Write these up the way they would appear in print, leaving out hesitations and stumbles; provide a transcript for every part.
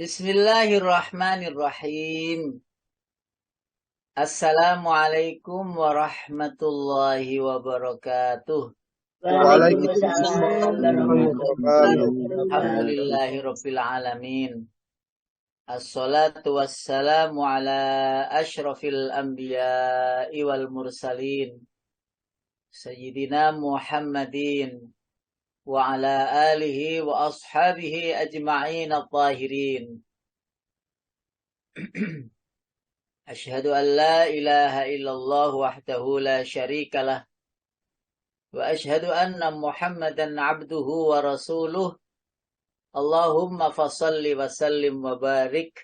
Bismillahirrahmanirrahim. Assalamualaikum warahmatullahi wabarakatuh. Waalaikumsalam Waalaikumsalam warahmatullahi warahmatullahi wabarakatuh. wabarakatuh. Alhamdulillahi rabbil alamin. Assalatu wassalamu ala ashrafil anbiya'i wal mursalin. Sayyidina Muhammadin wa ala alihi wa ashabihi ajma'in at-tahirin. Asyhadu an la ilaha illallah wahdahu la syarika lah. Wa asyhadu anna Muhammadan abduhu wa rasuluh. Allahumma fasalli wa sallim wa barik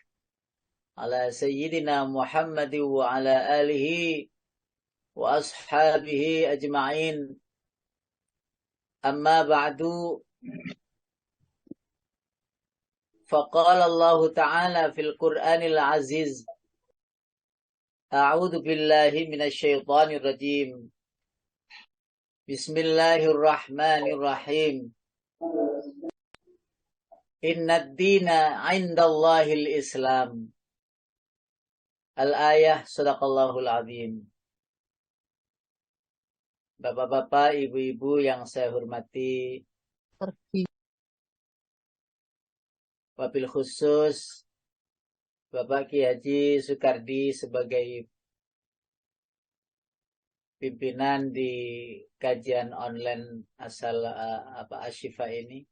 ala sayyidina Muhammadin wa ala alihi wa ashabihi ajma'in. Amma ba'du. Faqala Allah Ta'ala fil Qur'anil Aziz. A'udzu billahi minasy syaithanir rajim. Bismillahirrahmanirrahim. Inna dina indallahil Islam. Al-ayah sadaqallahul azim. Bapak-bapak, ibu-ibu yang saya hormati, wabil khusus Bapak Ki Haji Soekardi sebagai pimpinan di kajian online asal Asyifa ini,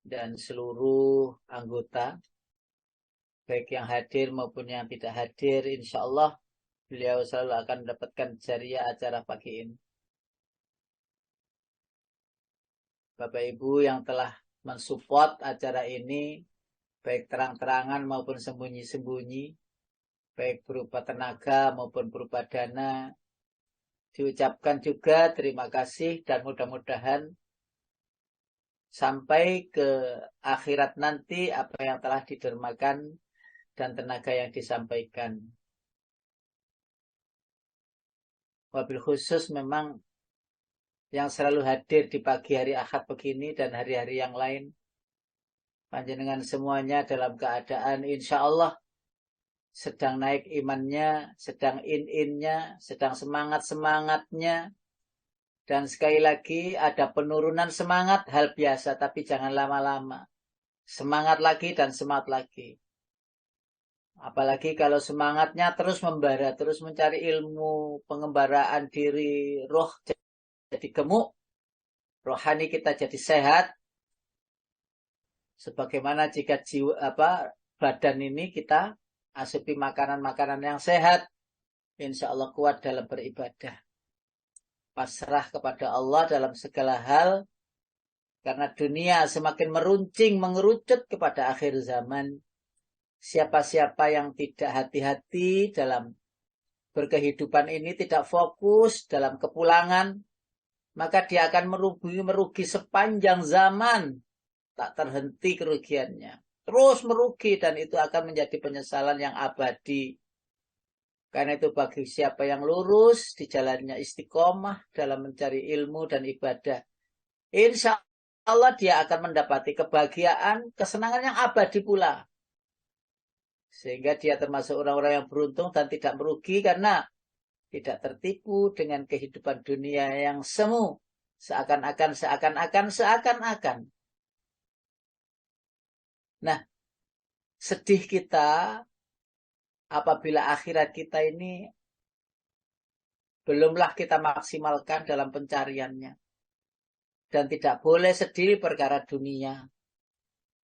dan seluruh anggota baik yang hadir maupun yang tidak hadir, insya Allah beliau selalu akan mendapatkan jariah acara pagi ini. Bapak Ibu yang telah mensupport acara ini baik terang-terangan maupun sembunyi-sembunyi, baik berupa tenaga maupun berupa dana, diucapkan juga terima kasih, dan mudah-mudahan sampai ke akhirat nanti apa yang telah didermakan dan tenaga yang disampaikan. Wabil khusus memang yang selalu hadir di pagi hari Ahad begini dan hari-hari yang lain, panjenengan semuanya dalam keadaan insya Allah sedang naik imannya, sedang in-innya, sedang semangat-semangatnya. Dan sekali lagi ada penurunan semangat, hal biasa, tapi jangan lama-lama. Semangat lagi dan semangat lagi. Apalagi kalau semangatnya terus membara, terus mencari ilmu, pengembaraan diri, roh jadi gemuk, rohani kita jadi sehat. Sebagaimana jika badan ini kita asupi makanan-makanan yang sehat, insya Allah kuat dalam beribadah. Pasrah kepada Allah dalam segala hal, karena dunia semakin meruncing, mengerucut kepada akhir zaman. Siapa-siapa yang tidak hati-hati dalam berkehidupan ini, tidak fokus dalam kepulangan, maka dia akan merugi sepanjang zaman. Tak terhenti kerugiannya. Terus merugi, dan itu akan menjadi penyesalan yang abadi. Karena itu bagi siapa yang lurus di jalannya istiqomah dalam mencari ilmu dan ibadah, insya Allah dia akan mendapati kebahagiaan, kesenangan yang abadi pula. Sehingga dia termasuk orang-orang yang beruntung dan tidak merugi karena tidak tertipu dengan kehidupan dunia yang semu. Seakan-akan. Nah, sedih kita apabila akhirat kita ini belumlah kita maksimalkan dalam pencariannya. Dan tidak boleh sedih perkara dunia.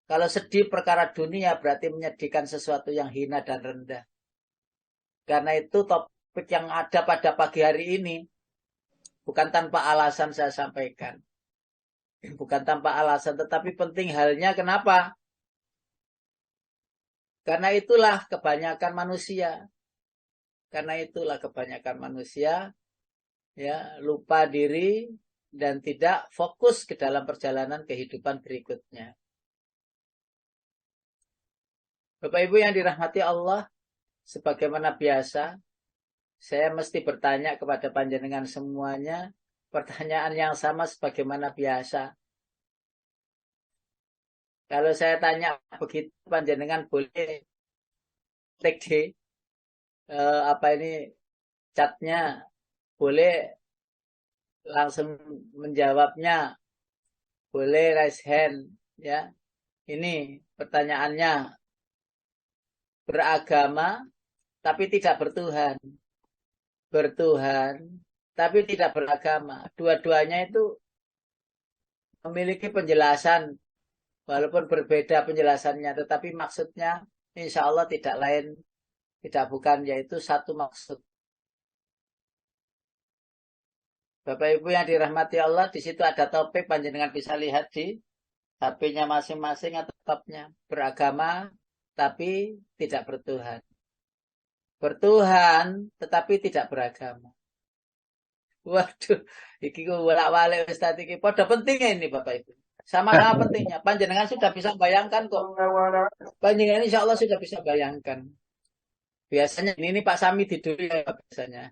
Kalau sedih perkara dunia berarti menyedihkan sesuatu yang hina dan rendah. Karena itu topik yang ada pada pagi hari ini bukan tanpa alasan saya sampaikan. Bukan tanpa alasan, tetapi penting halnya. Kenapa? Karena itulah kebanyakan manusia. Ya, lupa diri dan tidak fokus ke dalam perjalanan kehidupan berikutnya. Bapak Ibu yang dirahmati Allah, sebagaimana biasa, saya mesti bertanya kepada panjenengan semuanya pertanyaan yang sama sebagaimana biasa. Kalau saya tanya begitu panjenengan boleh take apa ini chatnya, boleh langsung menjawabnya, boleh raise hand ya. Ini pertanyaannya, beragama tapi tidak bertuhan. Bertuhan tapi tidak beragama. Dua-duanya itu memiliki penjelasan walaupun berbeda penjelasannya, tetapi maksudnya insya Allah tidak lain, tidak bukan, yaitu satu maksud. Bapak Ibu yang dirahmati Allah, di situ ada topik, panjenengan bisa lihat di HP-nya masing-masing atau laptopnya. Beragama tapi tidak bertuhan. Bertuhan tetapi tidak beragama. Waduh, iki bolak-balik Ustaz iki. Pada pentingnya ini Bapak Ibu. Sama-sama pentingnya. Panjenengan sudah bisa bayangkan kok. Panjenengan insya Allah sudah bisa bayangkan. Biasanya ini Pak Sami tidur ya biasanya.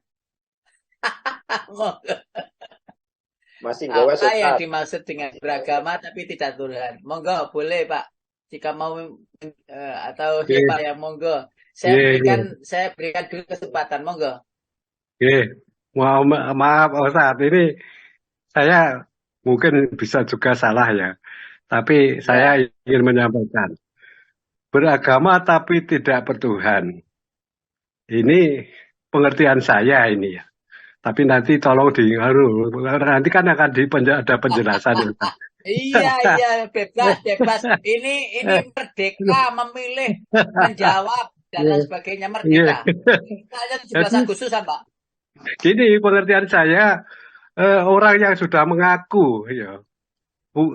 Masih Apa Ustaz. yang dimaksud dengan beragama tapi tidak Tuhan? Monggo, boleh Pak. Jika mau atau siapa yang monggo. Saya berikan dulu kesempatan, monggo. Maaf Ustaz, ini saya mungkin bisa juga salah ya. Tapi saya ingin menyampaikan. Beragama tapi tidak bertuhan. Ini pengertian saya ini ya. Tapi nanti tolong nanti kan akan ada penjelasan. Iya, bebas. Ini merdeka memilih, menjawab dan lain sebagainya, merdeka. Saya 17 Agustusan, Pak. Gini pengertian saya, orang yang sudah mengaku ya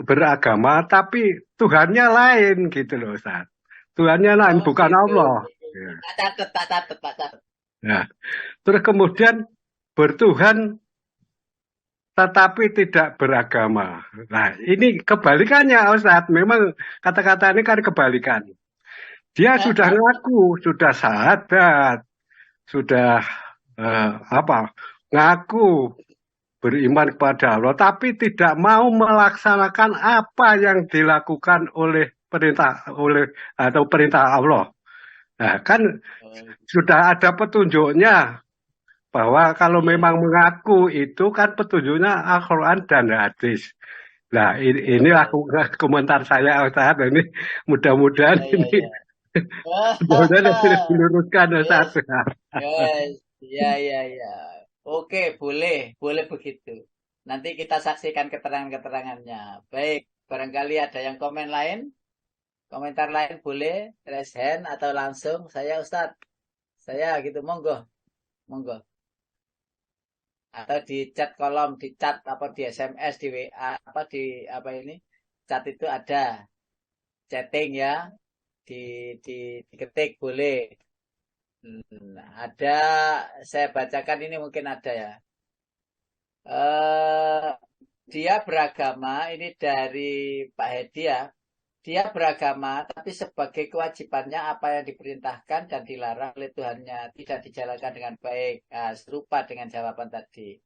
beragama tapi Tuhannya lain gitu loh Ustaz. Tuhannya lain bukan gitu. Allah. Catat. Nah, terus kemudian bertuhan tetapi tidak beragama. Nah, ini kebalikannya Ustaz. Memang kata-kata ini kan kebalikan. Dia sudah ngaku, sudah syahadat, sudah ngaku beriman kepada Allah, tapi tidak mau melaksanakan apa yang dilakukan oleh perintah Allah. Nah, kan sudah ada petunjuknya bahwa kalau memang mengaku itu kan petunjuknya Al-Quran dan hadis. Nah, inilah komentar saya Ustaz. Ini mudah-mudahan ini diluruskan Ustaz. Ya. Oke, boleh begitu. Nanti kita saksikan keterangan-keterangannya. Baik, barangkali ada yang komen lain, komentar lain boleh, raise hand atau langsung saya Ustadz, saya gitu, monggo. Atau di chat kolom, di chat apa di SMS, di WA apa di apa ini chat itu ada chatting ya, diketik boleh. Ada, saya bacakan ini mungkin ada ya. Dia beragama, ini dari Pak Hedi ya. Dia beragama, tapi sebagai kewajibannya apa yang diperintahkan dan dilarang oleh Tuhannya tidak dijalankan dengan baik. Nah, serupa dengan jawaban tadi.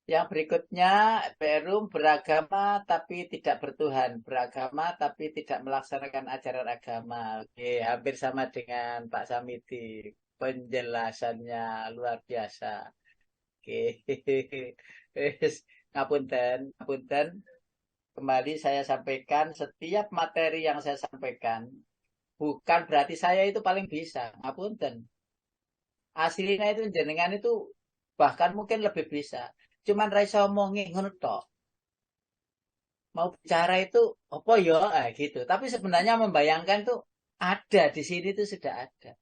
Yang berikutnya, Perum beragama tapi tidak bertuhan. Beragama tapi tidak melaksanakan ajaran agama. Oke, hampir sama dengan Pak Samiti. Penjelasannya luar biasa. Oke, ngapunten. Kembali saya sampaikan, setiap materi yang saya sampaikan, bukan berarti saya itu paling bisa. Ngapunten. Aslinya itu jenengan itu bahkan mungkin lebih bisa. Cuman raiso omongi ngono tok. Mau bicara itu apa ya gitu. Tapi sebenarnya membayangkan tuh ada di sini tuh sudah ada.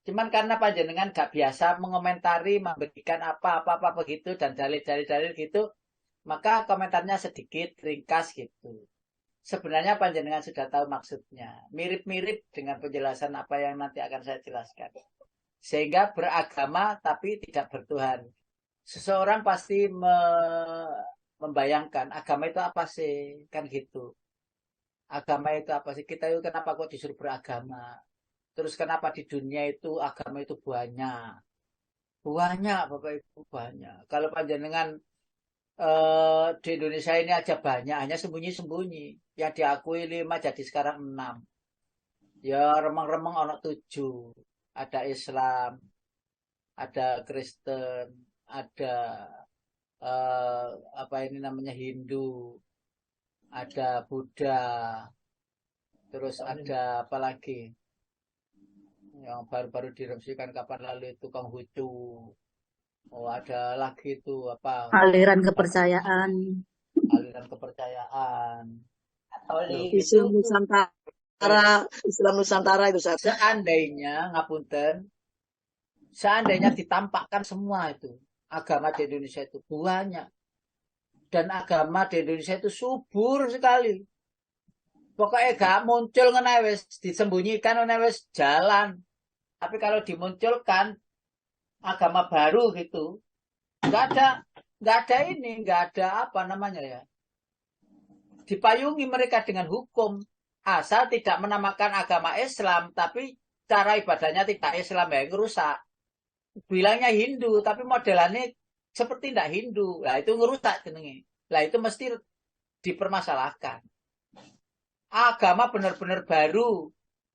Cuman karena panjenengan gak biasa mengomentari, memberikan apa-apa begitu dan dalil-dalil gitu, maka komentarnya sedikit ringkas gitu. Sebenarnya panjenengan sudah tahu maksudnya. Mirip-mirip dengan penjelasan apa yang nanti akan saya jelaskan. Sehingga beragama tapi tidak bertuhan. Seseorang pasti membayangkan agama itu apa sih, kan gitu. Agama itu apa sih? Kita itu kenapa kok disuruh beragama? Terus kenapa di dunia itu agama itu banyak? Banyak Bapak Ibu, banyak. Kalau panjenengan di Indonesia ini aja banyak, hanya sembunyi-sembunyi. Yang diakui 5 jadi sekarang 6. Ya remeng-remeng ono 7. Ada Islam, ada Kristen, ada apa ini namanya Hindu, ada Buddha, terus ada apa lagi? Yang baru-baru diremsikan kapan lalu itu Konghucu. Oh, ada lagi itu apa? Aliran kepercayaan. Aliran kepercayaan. Katolik itu Islam Nusantara, Islam Nusantara itu satu. seandainya ngapunten, seandainya ditampakkan semua itu agama di Indonesia itu banyak, dan agama di Indonesia itu subur sekali. Pokoknya gak muncul ngene wis disembunyikan ngene wis jalan. Tapi kalau dimunculkan agama baru gitu, nggak ada ini, nggak ada apa namanya ya. Dipayungi mereka dengan hukum, asal tidak menamakan agama Islam, tapi cara ibadahnya tidak Islam ya ngerusak. Bilangnya Hindu, tapi modelannya seperti tidak Hindu. Lah itu ngerusak jenenge. Lah itu mesti dipermasalahkan. Agama benar-benar baru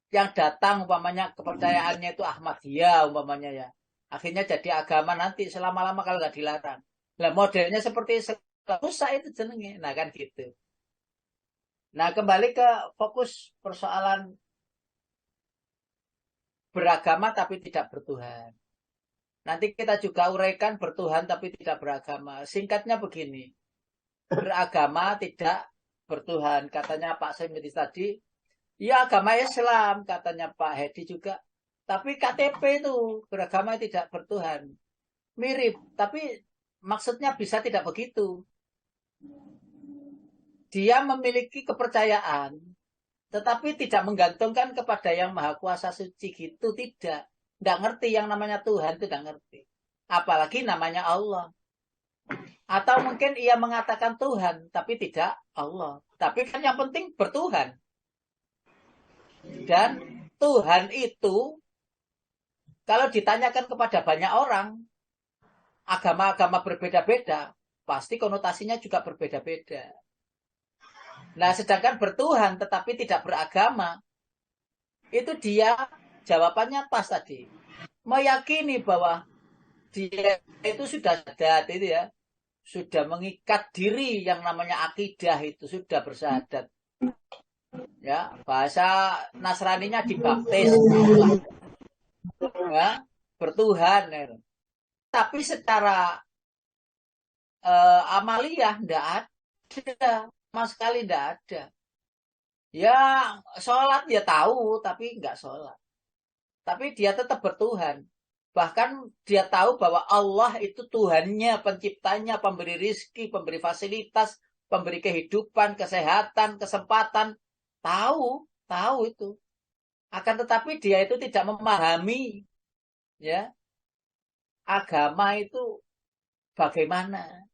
yang datang umpamanya kepercayaannya itu Ahmadiyah umpamanya ya. Akhirnya jadi agama nanti selama-lama kalau nggak dilarang. Lah modelnya seperti rusak itu jenenge. Nah kan gitu. Nah kembali ke fokus persoalan beragama tapi tidak bertuhan. Nanti kita juga uraikan bertuhan tapi tidak beragama. Singkatnya begini. Beragama tidak bertuhan. Katanya Pak Semidis tadi, ya agama Islam, katanya Pak Hedi juga. Tapi KTP itu beragama tidak bertuhan. Mirip, tapi maksudnya bisa tidak begitu. Dia memiliki kepercayaan, tetapi tidak menggantungkan kepada yang maha kuasa suci gitu, tidak. Tidak ngerti yang namanya Tuhan, tidak ngerti. Apalagi namanya Allah. Atau mungkin ia mengatakan Tuhan, tapi tidak Allah. Tapi kan yang penting bertuhan. Dan Tuhan itu, kalau ditanyakan kepada banyak orang, agama-agama berbeda-beda, pasti konotasinya juga berbeda-beda. Nah, sedangkan bertuhan tetapi tidak beragama, itu dia jawabannya pas tadi. Meyakini bahwa dia itu sudah syahadat itu ya. Sudah mengikat diri yang namanya akidah itu sudah bersyahadat. Ya, bahasa Nasraninya dibaptis. Ya, bertuhan. Ya. Tapi secara amaliyah tidak ada. Sama sekali tidak ada. Ya, sholat dia tahu, tapi nggak sholat. Tapi dia tetap bertuhan. Bahkan dia tahu bahwa Allah itu Tuhannya, penciptanya, pemberi rizki, pemberi fasilitas, pemberi kehidupan, kesehatan, kesempatan. Tahu itu. Akan tetapi dia itu tidak memahami ya agama itu bagaimana.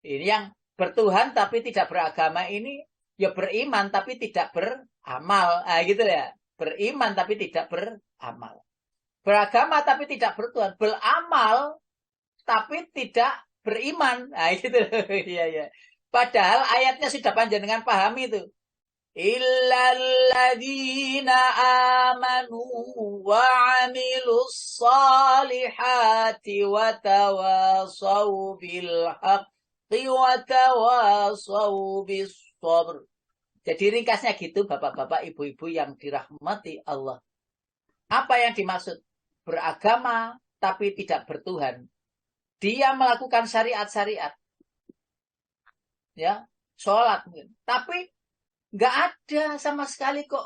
Ini yang bertuhan tapi tidak beragama ini ya beriman tapi tidak beramal. Gitu ya. Beriman tapi tidak beramal. Beragama tapi tidak bertuhan. Beramal tapi tidak beriman. Gitu. Iya. Padahal ayatnya sudah panjenengan pahami itu. Illalladzina amanu wa amilus salihati wa tawasaw bil haqqi wa tawasaw bis sabr. Jadi ringkasnya gitu bapak-bapak ibu-ibu yang dirahmati Allah. Apa yang dimaksud? Beragama tapi tidak bertuhan. Dia melakukan syariat-syariat. Ya, sholat mungkin. Tapi nggak ada sama sekali kok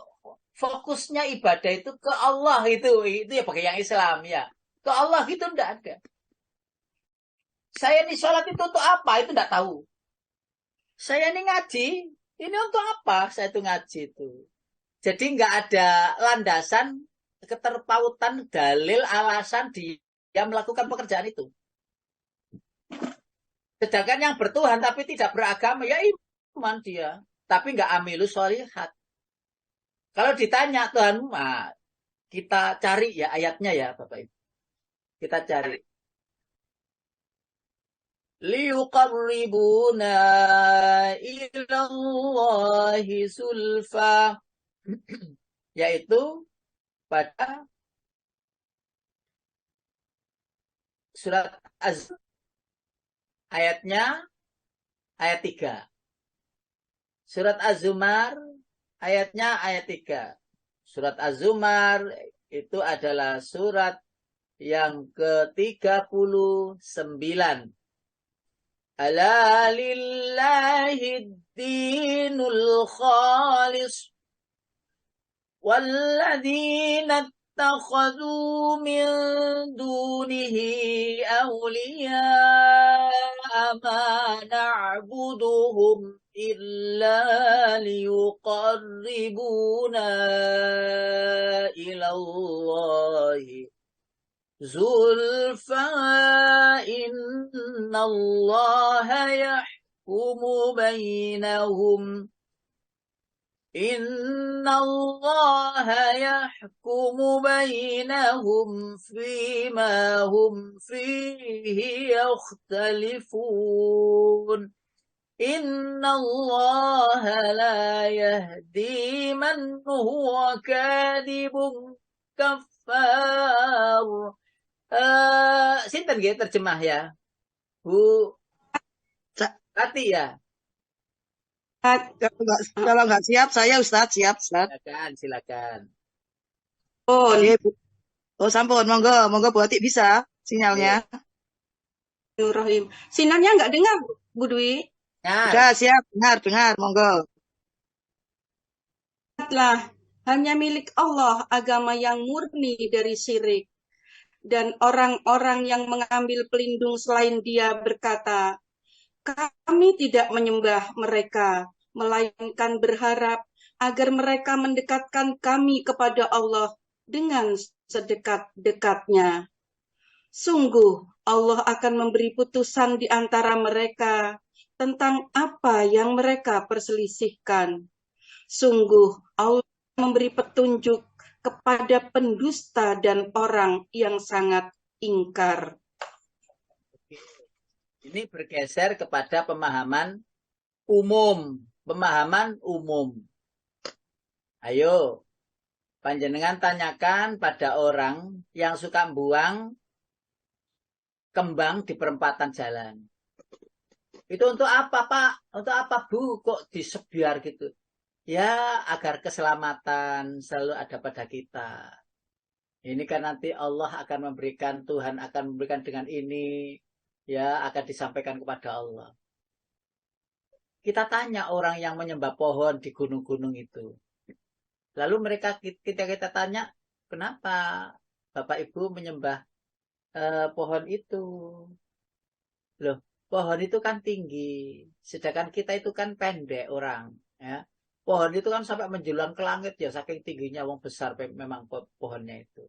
fokusnya ibadah itu ke Allah itu ya bagi yang Islam ya. Ke Allah itu enggak ada. Saya ini sholat itu untuk apa? Itu enggak tahu. Saya ini ngaji, ini untuk apa? Saya itu ngaji itu. Jadi enggak ada landasan keterpautan dalil alasan dia melakukan pekerjaan itu. Sedangkan yang bertuhan tapi tidak beragama ya iman dia. Tapi nggak amilus sholihat. Kalau ditanya Tuhan, kita cari ya ayatnya ya Bapak Ibu. Kita cari. liyuqarribuna ilallahi zulfa, yaitu pada surat ayatnya ayat 3. Surat Az-Zumar ayatnya ayat 3. Surat Az-Zumar itu adalah surat yang ke-39. Ala lillahi dinul khalis walladzina اتخذوا من دونه أولياء ما نعبدهم إلا ليقربونا إلى الله زلفى إن الله يحكم بينهم إن الله يحكم بينهم فيما هم فيه يختلفون إن الله لا يهدي من هو كاذب كفار. Sinten nggih terjemah ya, Bu Tati ya? Kalau nggak siap, saya Ustadz, siap Ustadz. Silakan. Oh, iya, Bu. Oh, sampun, monggo Bu Ati bisa sinyalnya. Bismillahirrahmanirrahim. Sinarnya nggak dengar, Bu Dwi? Udah siap, dengar, monggo. Ingatlah, hanya milik Allah agama yang murni dari syirik. Dan orang-orang yang mengambil pelindung selain Dia berkata, kami tidak menyembah mereka, melainkan berharap agar mereka mendekatkan kami kepada Allah dengan sedekat-dekatnya. Sungguh, Allah akan memberi putusan di antara mereka tentang apa yang mereka perselisihkan. Sungguh, Allah memberi petunjuk kepada pendusta dan orang yang sangat ingkar. Ini bergeser kepada pemahaman umum. Ayo, panjenengan tanyakan pada orang yang suka buang kembang di perempatan jalan. Itu untuk apa, Pak? Untuk apa, Bu? Kok disebiar gitu? Ya, agar keselamatan selalu ada pada kita. Ini kan nanti Allah akan memberikan, Tuhan akan memberikan dengan ini. Ya, akan disampaikan kepada Allah. Kita tanya orang yang menyembah pohon di gunung-gunung itu. Lalu kita tanya, kenapa Bapak Ibu menyembah pohon itu? Loh, pohon itu kan tinggi. Sedangkan kita itu kan pendek orang. Ya. Pohon itu kan sampai menjulang ke langit ya, saking tingginya, wong besar memang pohonnya itu.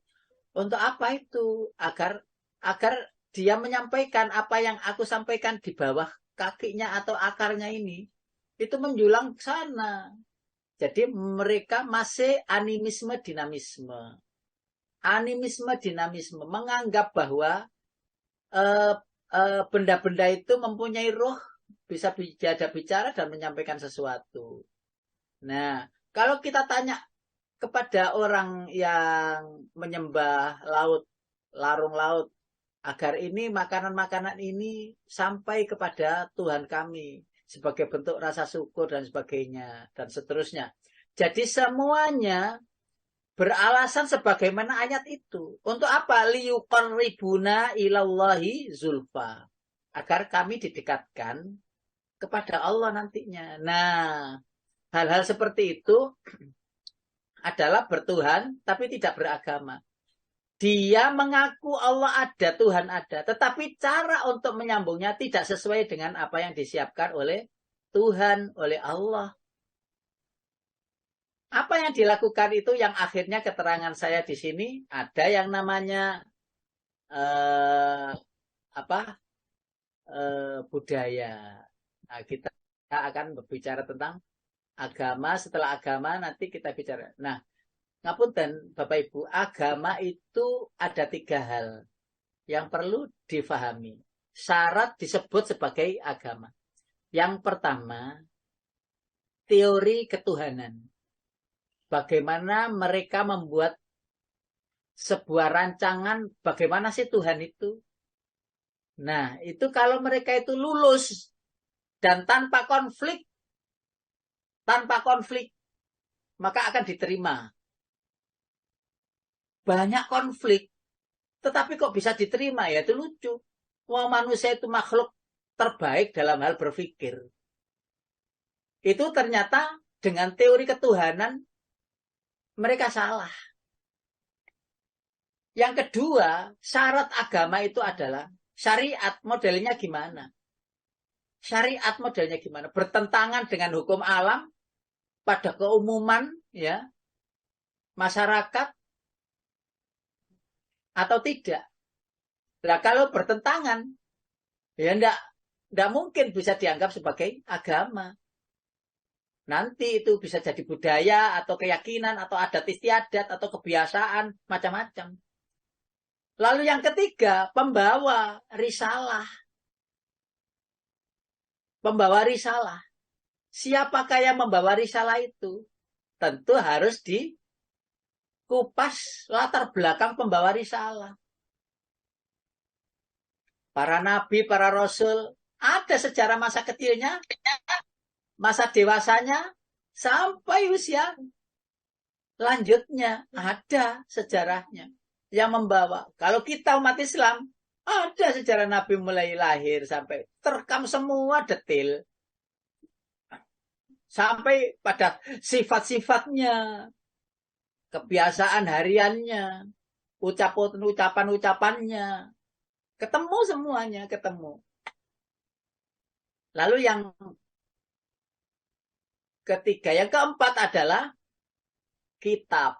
Untuk apa itu? Agar dia menyampaikan apa yang aku sampaikan di bawah kakinya atau akarnya ini, itu menjulang ke sana. Jadi mereka masih dinamisme, menganggap bahwa benda-benda itu mempunyai roh, bisa bicara dan menyampaikan sesuatu. Nah, kalau kita tanya kepada orang yang menyembah larung laut, agar ini makanan-makanan ini sampai kepada Tuhan kami sebagai bentuk rasa syukur dan sebagainya dan seterusnya. Jadi semuanya beralasan sebagaimana ayat itu. Untuk apa? Liyuqarribuna ilallahi zulfa. Agar kami didekatkan kepada Allah nantinya. Nah, hal-hal seperti itu adalah bertuhan tapi tidak beragama. Dia mengaku Allah ada, Tuhan ada. Tetapi cara untuk menyambungnya tidak sesuai dengan apa yang disiapkan oleh Tuhan, oleh Allah. Apa yang dilakukan itu yang akhirnya keterangan saya di sini, ada yang namanya budaya. Nah, kita akan berbicara tentang agama. Setelah agama nanti kita bicara. Nah, ngapunten Bapak Ibu, agama itu ada 3 hal yang perlu difahami. syarat disebut sebagai agama. Yang pertama, teori ketuhanan. Bagaimana mereka membuat sebuah rancangan, bagaimana sih Tuhan itu? Nah, itu kalau mereka itu lulus dan tanpa konflik, maka akan diterima. Banyak konflik, tetapi kok bisa diterima? Ya itu lucu. Wah, manusia itu makhluk terbaik dalam hal berpikir. Itu ternyata dengan teori ketuhanan mereka salah. Yang kedua, syarat agama itu adalah syariat. Modelnya gimana? Syariat modelnya gimana? Bertentangan dengan hukum alam pada keumuman ya masyarakat atau tidak? Nah, kalau bertentangan, ya enggak mungkin bisa dianggap sebagai agama. Nanti itu bisa jadi budaya atau keyakinan atau adat istiadat atau kebiasaan macam-macam. Lalu yang ketiga, pembawa risalah. Pembawa risalah. Siapakah yang membawa risalah itu? Tentu harus dikupas latar belakang pembawa risalah. Para nabi, para rasul, ada sejarah masa kecilnya, masa dewasanya, sampai usia lanjutnya. Ada sejarahnya yang membawa. Kalau kita umat Islam, ada sejarah Nabi mulai lahir sampai terekam semua detail. Sampai pada sifat-sifatnya, kebiasaan hariannya, ucapan-ucapannya. Ketemu semuanya, ketemu. Lalu yang ketiga, yang keempat adalah kitab,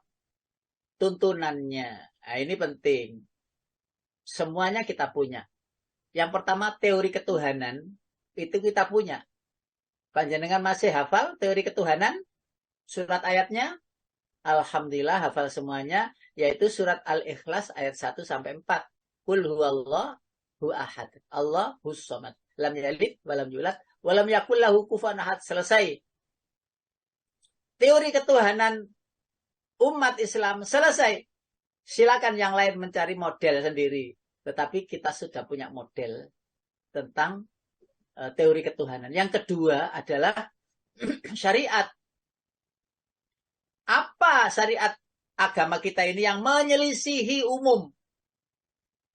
tuntunannya. Nah, ini penting. Semuanya kita punya. Yang pertama, teori ketuhanan, itu kita punya. Panjenengan masih hafal teori ketuhanan? Surat ayatnya? Alhamdulillah hafal semuanya, yaitu surat Al-Ikhlas ayat 1-4. Qul huwallahu ahad. Allahus samad. Lam yalid walam yulad walam yakul lahu kufuwan ahad. Selesai. Teori ketuhanan umat Islam selesai. Silakan yang lain mencari model sendiri. Tetapi kita sudah punya model tentang teori ketuhanan. Yang kedua adalah syariat. Apa syariat agama kita ini yang menyelisihi umum?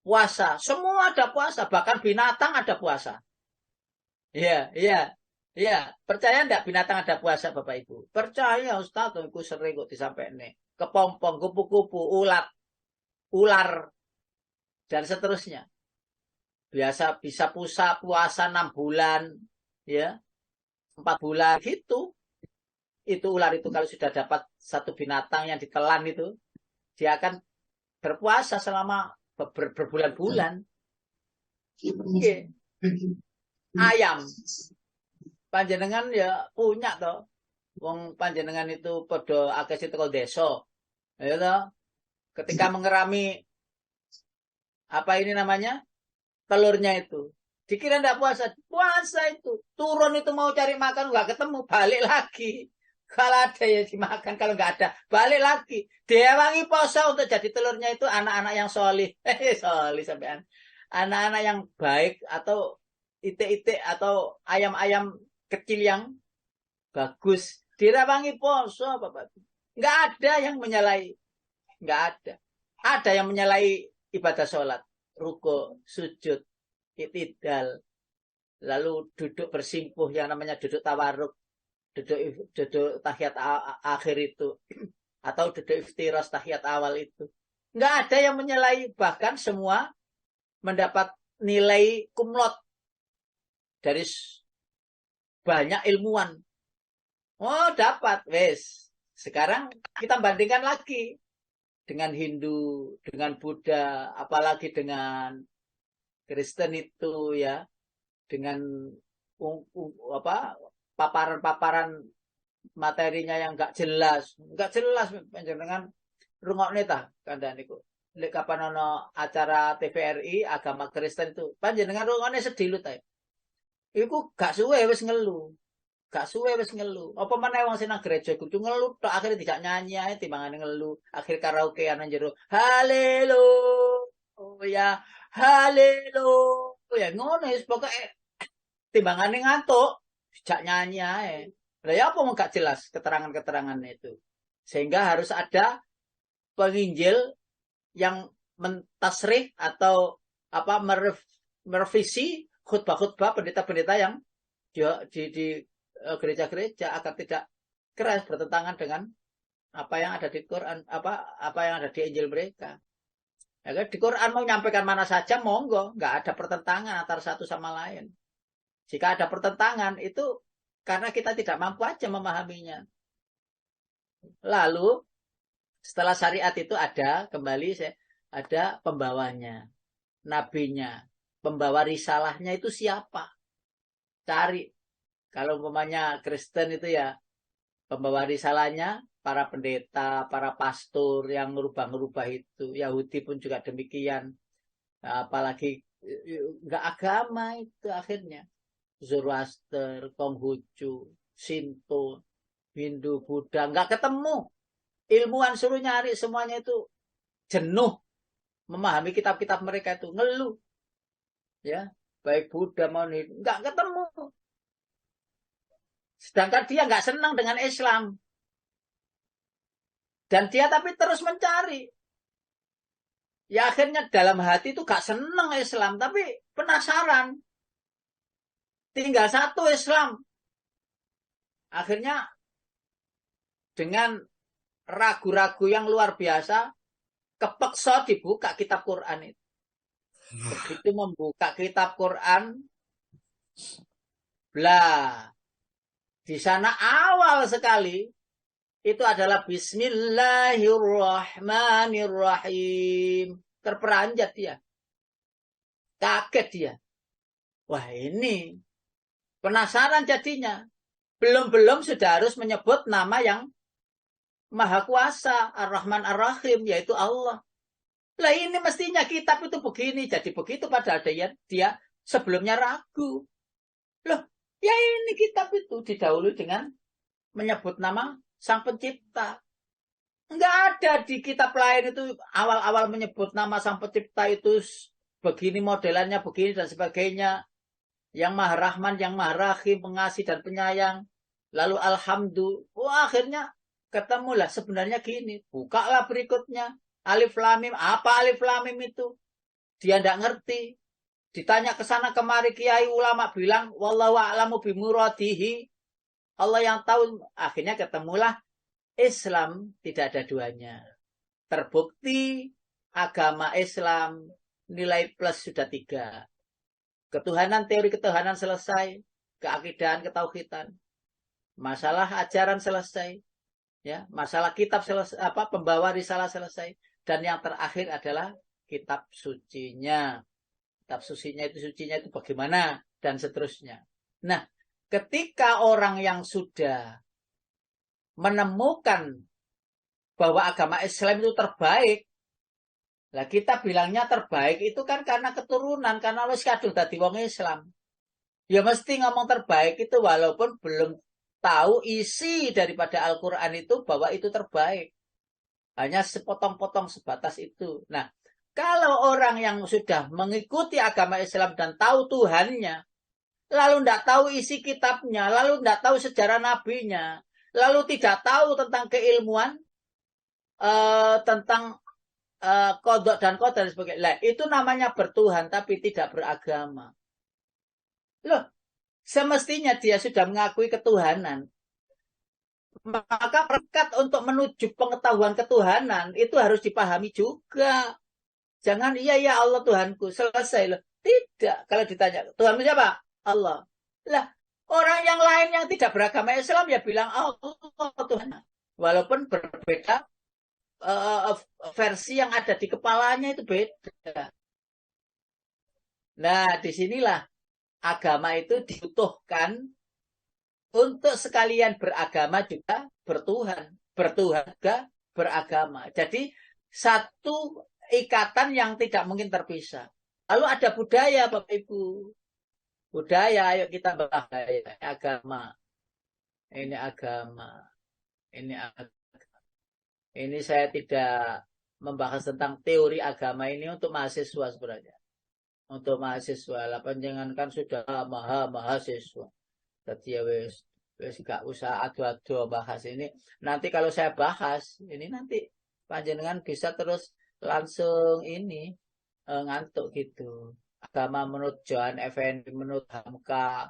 Puasa. Semua ada puasa. Bahkan binatang ada puasa. Iya. Percaya enggak binatang ada puasa, Bapak Ibu? Percaya, Ustaz. Aku sering kok disampaikan. Kepompong, kupu-kupu, ular, dan seterusnya. Biasa bisa puasa 6 bulan, ya, 4 bulan gitu. Itu ular itu kalau sudah dapat satu binatang yang ditelan itu, dia akan berpuasa selama berbulan-bulan. Okay. Ayam, panjenengan ya punya toh. Wong panjenengan itu podo akeh teko desa. Ya toh. Ketika mengerami apa ini namanya? Telurnya itu. Dikira enggak puasa. Puasa itu. Turun itu mau cari makan enggak ketemu, balik lagi. Kalau ada ya dimakan, kalau enggak ada balik lagi. Diawangi puasa untuk jadi telurnya itu anak-anak yang solih. Solih sampean. Anak-anak yang baik atau itik-itik atau ayam-ayam kecil yang bagus. Dirawangi puasa, Bapak. Enggak ada yang menyalahi. Enggak ada. Ada yang menyalahi ibadah sholat. Ruko, sujud, itidal. Lalu duduk bersimpuh yang namanya duduk tawarruk. Duduk tahiyat akhir itu. Atau duduk iftiras tahiyat awal itu. Enggak ada yang menyalahi. Bahkan semua mendapat nilai kumlot. Dari banyak ilmuwan. Oh, dapat. Wes. Sekarang kita bandingkan lagi. Dengan Hindu, dengan Buddha, apalagi dengan Kristen itu ya. Dengan paparan-paparan materinya yang enggak jelas. Enggak jelas panjenengan rungokne ta kandhane niku. lek kapan ono acara TVRI agama Kristen itu panjenengan rungokne sedilut ae. Iku gak suwe wis ngelu. Gak suwe wis ngelu. Apa meneh wong sing nang gereja kudu ngelu tok akhire tidak nyanyi ae timbangane ngelu. Akhir karaokean nang jero. Haleluya. Haleluya. Ngono wis pokoke timbangane ngantuk tidak nyanyi ae. Lah ya apa gak jelas keterangan-keterangan itu. Sehingga harus ada penginjil yang mentasrih atau apa merevisi khutbah-khutbah pendeta-pendeta yang di gereja-gereja agar tidak keras bertentangan dengan apa yang ada di Quran, apa yang ada di Injil mereka. Ya, di Quran mau menyampaikan mana saja monggo, nggak ada pertentangan antara satu sama lain. Jika ada pertentangan itu karena kita tidak mampu aja memahaminya. Lalu setelah syariat itu ada pembawanya, nabinya, pembawa risalahnya itu siapa? Cari. Kalau umpamanya Kristen itu ya pembawa risalahnya para pendeta, para pastor yang merubah-merubah itu. Yahudi pun juga demikian. Apalagi nggak agama itu akhirnya. Zoroaster, Konghucu, Shinto, Hindu, Buddha, nggak ketemu. Ilmuwan suruh nyari semuanya itu jenuh memahami kitab-kitab mereka itu ngeluh. Ya, baik Buddha maupun Hindu nggak ketemu. Sedangkan dia nggak senang dengan Islam. Dan dia tapi terus mencari. Ya akhirnya dalam hati itu gak senang Islam. Tapi penasaran. Tinggal satu Islam. Akhirnya dengan ragu-ragu yang luar biasa. Kepeksa dibuka kitab Quran itu. Begitu membuka kitab Quran. Blah. Di sana awal sekali itu adalah Bismillahirrahmanirrahim. Terperanjat dia. Kaget dia. Wah ini. Penasaran jadinya. Belum-belum sudah harus menyebut nama yang Maha Kuasa. Ar-Rahman Ar-Rahim. Yaitu Allah. Lah ini mestinya kitab itu begini. Jadi begitu padahal dia sebelumnya ragu. Loh. Ya ini kitab itu didahului dengan menyebut nama Sang Pencipta. Enggak ada di kitab lain itu awal-awal menyebut nama Sang Pencipta itu begini modelannya, begini dan sebagainya. Yang Maha Rahman, yang Maha Rahim, pengasih dan penyayang. Lalu Alhamdulillah. Wah, akhirnya ketemulah sebenarnya gini. Bukalah berikutnya. Alif Lam Mim. Apa Alif Lam Mim itu? Dia enggak ngerti. Ditanya ke sana kemari kiai ulama bilang wallahu a'lamu bimuradihi. Allah yang tahu. Akhirnya ketemulah Islam tidak ada duanya. Terbukti agama Islam nilai plus sudah 3. Ketuhanan, teori ketuhanan selesai, keakidahan, ketauhidan. Masalah ajaran selesai. Ya, masalah kitab selesai, pembawa risalah selesai dan yang terakhir adalah kitab sucinya. Kitab sucinya itu bagaimana dan seterusnya. Nah, ketika orang yang sudah menemukan bahwa agama Islam itu terbaik, lah kita bilangnya terbaik itu kan karena keturunan, karena wis kadung dadi wong Islam. Ya mesti ngomong terbaik itu walaupun belum tahu isi daripada Al-Qur'an itu bahwa itu terbaik. Hanya sepotong-potong sebatas itu. Nah, kalau orang yang sudah mengikuti agama Islam dan tahu Tuhannya, lalu tidak tahu isi kitabnya, lalu tidak tahu sejarah nabinya, lalu tidak tahu tentang keilmuan, tentang kodok dan qadar dan sebagainya. Lah, itu namanya bertuhan tapi tidak beragama. Loh, semestinya dia sudah mengakui ketuhanan. Maka berkat untuk menuju pengetahuan ketuhanan itu harus dipahami juga. Jangan iya ya Allah Tuhanku selesai loh. Tidak. Kalau ditanya Tuhanmu siapa? Allah. Lah orang yang lain yang tidak beragama Islam ya bilang Allah Tuhan. Walaupun berbeda versi yang ada di kepalanya itu beda. Nah disinilah agama itu dibutuhkan untuk sekalian beragama juga bertuhan. Bertuhan juga beragama. Jadi satu ikatan yang tidak mungkin terpisah. Lalu ada budaya, Bapak Ibu. Budaya, ayo kita bahas agama. Ini agama. Ini agama. Ini saya tidak membahas tentang teori agama ini untuk mahasiswa sebenarnya. Untuk mahasiswa, lah panjenengan kan sudah mahasiswa. Jadi ya wis gak usah adu-adu bahas ini. Nanti kalau saya bahas, ini nanti panjenengan bisa terus langsung ini ngantuk gitu. Agama menurut John Effendi, menurut Hamka.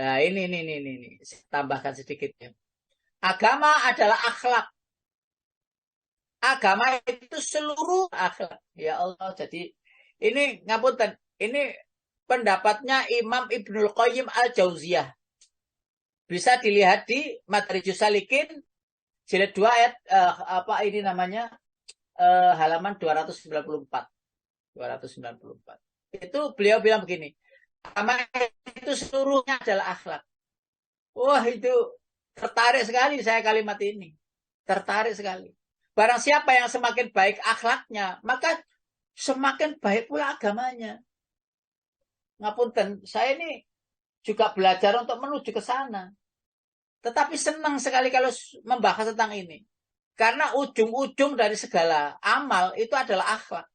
Nah ini. Tambahkan sedikit ya. Agama adalah akhlak. Agama itu seluruh akhlak. Ya Allah, jadi ini ngapunten, ini pendapatnya Imam Ibnul Qayyim Al-Jauziyah. Bisa dilihat di Madarijus Salikin jilid 2 ayat halaman 294. Itu beliau bilang begini, agama itu seluruhnya adalah akhlak. Wah, itu tertarik sekali saya kalimat ini. Tertarik sekali. Barang siapa yang semakin baik akhlaknya, maka semakin baik pula agamanya. Ngapunten, saya ini juga belajar untuk menuju ke sana. Tetapi senang sekali kalau membahas tentang ini. Karena ujung-ujung dari segala amal itu adalah akhlak.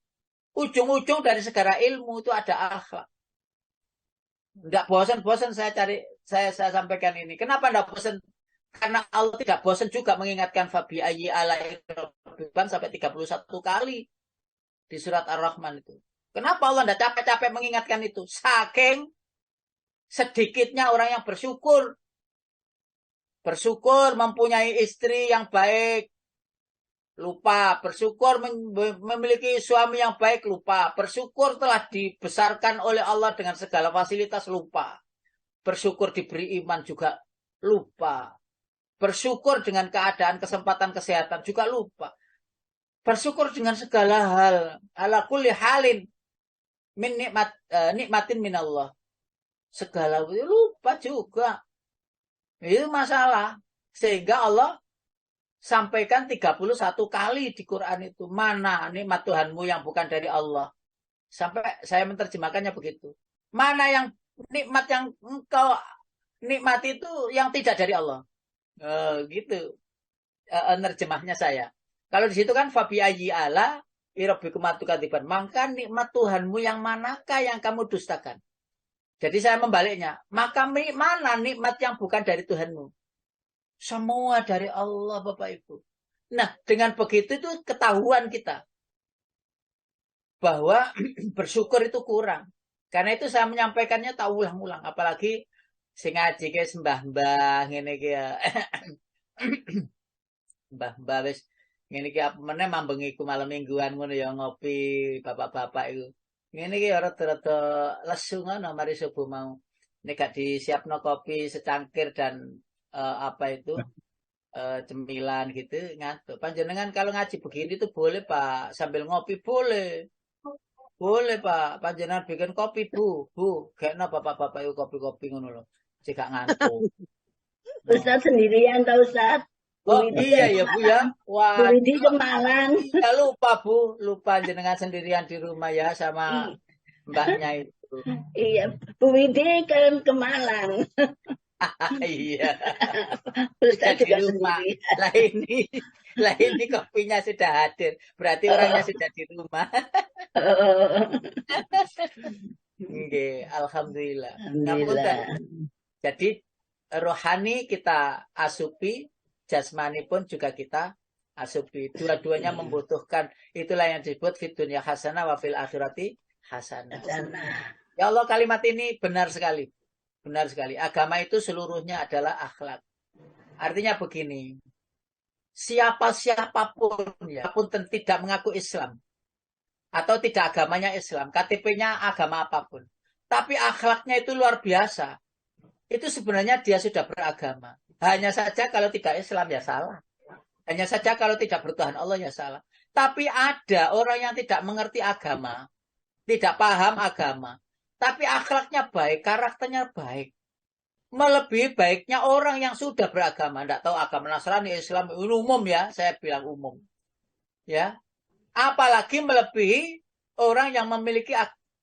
Ujung-ujung dari segala ilmu itu ada akhlak. Tidak bosan-bosan saya sampaikan ini. Kenapa tidak bosan? Karena Allah tidak bosan juga mengingatkan Fabi ayyi alaihi sampai 31 kali di surat Ar-Rahman itu. Kenapa Allah tidak capek-capek mengingatkan itu? Saking sedikitnya orang yang bersyukur. Bersyukur mempunyai istri yang baik, lupa. Bersyukur memiliki suami yang baik, lupa. Bersyukur telah dibesarkan oleh Allah dengan segala fasilitas, lupa. Bersyukur diberi iman juga, lupa. Bersyukur dengan keadaan, kesempatan, kesehatan juga lupa. Bersyukur dengan segala hal. Ala kulli halin min nikmatin min Allah. Segala itu lupa juga. Itu masalah. Sehingga Allah sampaikan 31 kali di Quran itu. Mana nikmat Tuhanmu yang bukan dari Allah. Sampai saya menerjemahkannya begitu. Mana yang nikmat yang engkau nikmati itu yang tidak dari Allah. Gitu. Nerjemahnya saya. Kalau di situ kan Fabi ayyi ala irabbikum atukadiban. Maka nikmat Tuhanmu yang manakah yang kamu dustakan? Jadi saya membaliknya. Maka mana nikmat yang bukan dari Tuhanmu? Semua dari Allah, Bapak Ibu. Nah, dengan begitu itu ketahuan kita. Bahwa bersyukur itu kurang. Karena itu saya menyampaikannya tak ulang-ulang. Apalagi sing ngaji ke sembah-mbah ngene iki ya. Mbah-mbah wis ngene iki apa meneh mambengiku malam mingguan ngono ya ngopi bapak-bapak itu. Ngene iki rada-rada lesu ngono mari subuh mau. Nek gak disiapno kopi secangkir dan cemilan gitu ngantuk. Panjenengan kalau ngaji begini tuh boleh Pak, sambil ngopi boleh. Boleh Pak, panjenengan bikin kopi Bu. Kayaknya bapak-bapak itu kopi-kopi ngono lho. Jika ngantuk. Ustaz sendirian tau Ustaz. Oh iya ya Bu ya. Wah. Bu Widi ke Malang. Ya lupa Bu, lupa jenengan sendirian di rumah ya sama mbaknya itu. Iya, Bu Widi kan ke Malang. Iya. Ustaz Di juga rumah. sendirian. Lah ini kopinya sudah hadir. Berarti orangnya sudah di rumah. Nggih, alhamdulillah. Alhamdulillah. Jadi rohani kita asupi, jasmani pun juga kita asupi. Dua-duanya membutuhkan. Itulah yang disebut fid dunya hasanah wa fil akhirati hasanah. Ya Allah, kalimat ini benar sekali. Benar sekali. Agama itu seluruhnya adalah akhlak. Artinya begini. Siapapun ya, pun tidak mengaku Islam atau tidak agamanya Islam, KTP-nya agama apapun, tapi akhlaknya itu luar biasa. Itu sebenarnya dia sudah beragama. Hanya saja kalau tidak Islam ya salah. Hanya saja kalau tidak bertuhan Allah ya salah. Tapi ada orang yang tidak mengerti agama, tidak paham agama, tapi akhlaknya baik, karakternya baik. Melebihi baiknya orang yang sudah beragama. Tidak tahu agama Nasrani, Islam, umum ya. Saya bilang umum. Ya. Apalagi melebihi orang yang memiliki